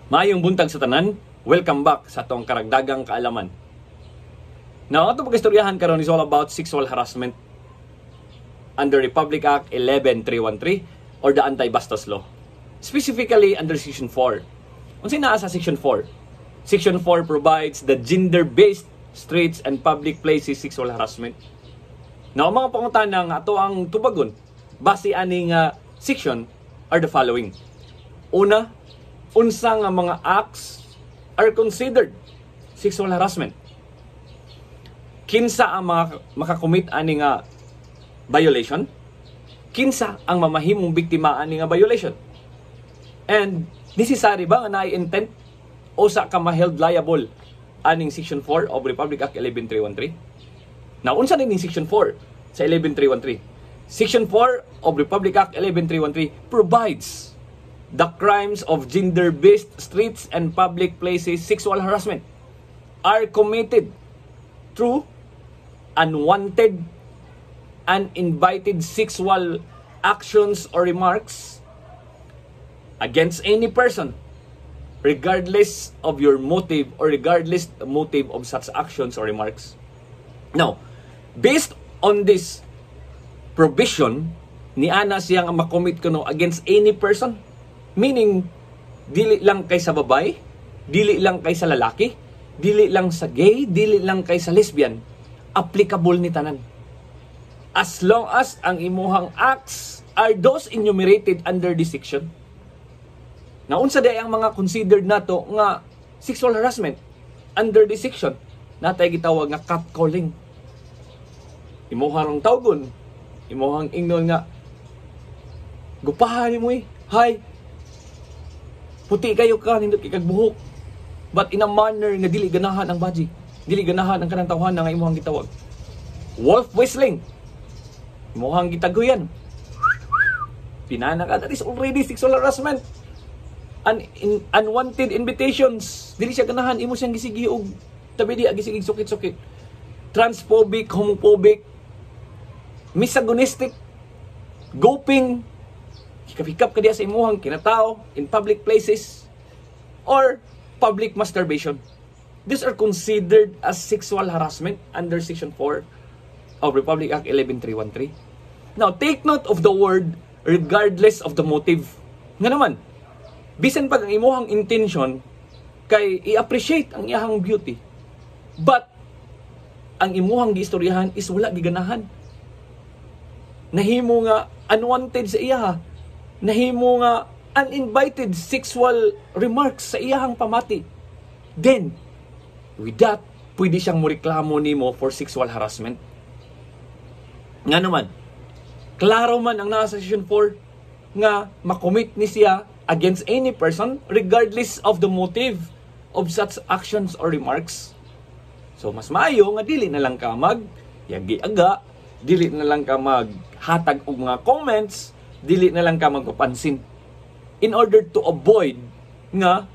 Maayong buntag sa tanan, welcome back sa atong karagdagang kaalaman. Now, ato pag-istoryahan karon is all about sexual harassment under Republic Act 11313 or the Anti-Bastos Law. Specifically under Section 4. Unsay naa sa Section 4? Section 4 provides the gender-based streets and public places sexual harassment. Now, mga pangutana nga ato ang tubagon base aning section are the following. Una, unsa nga mga acts are considered sexual harassment? Kinsa ang makakommit ani nga violation? Kinsa ang mamahimong biktima ani nga violation? And necessary ba nga naay intent o sa ka ma-held liable aning Section 4 of Republic Act 11313? Now, unsa ning Section 4 sa 11313? Section 4 of Republic Act 11313 provides the crimes of gender-based streets and public places sexual harassment are committed through unwanted, uninvited sexual actions or remarks against any person, regardless of your motive or regardless the motive of such actions or remarks. Now, based on this provision, ni ana siyang makomit kuno against any person. Meaning, dili lang kay sa babae, dili lang kay sa lalaki, dili lang sa gay, dili lang kay sa lesbian. Applicable ni tanan. As long as ang imuhang acts are those enumerated under this section. Naunsa day ang mga considered nato nga sexual harassment under this section? Natay gitawag nga catcalling. Imuhang tawgon, imuhang ingnon nga gupahan mo hi, puti kayo ka, nindot kay kagbuhok. But in a manner nga dili ganahan ang baji. Dili ganahan ang kanang tawhan nga imuhang gitawag. Wolf whistling. Imuhang gitaguyan. Pinana ka, that is already sexual harassment. Unwanted invitations. Dili siya ganahan, imo siyang gisigi og tabi di agisigi sukit-sukit. Transphobic, homophobic, misogynistic, goping, hikap-hikap ka diya sa imuhang kinatao in public places, or public masturbation. These are considered as sexual harassment under Section 4 of Republic Act 11313. Now, take note of the word regardless of the motive. Nga naman, bisan pag ang imuhang intention kay i-appreciate ang iyahang beauty, but ang imuhang giistoryahan is wala giganahan. Nahimo nga unwanted sa iya, nahimo nga uninvited sexual remarks sa iyahang pamati, then with that pwede siyang moreklamo nimo for sexual harassment. Nga naman, klaro man ang nasa Section 4 nga makomit ni siya against any person regardless of the motive of such actions or remarks. So mas maayo nga dili na lang ka mag-yagi-aga, dili na lang ka maghatag og mga comments, dili na lang ka magpapansin in order to avoid nga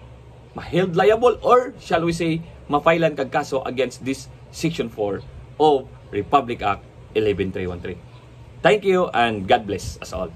ma-held liable or shall we say ma-filean kag kaso against this Section 4 of Republic Act 11313. Thank you and God bless us all.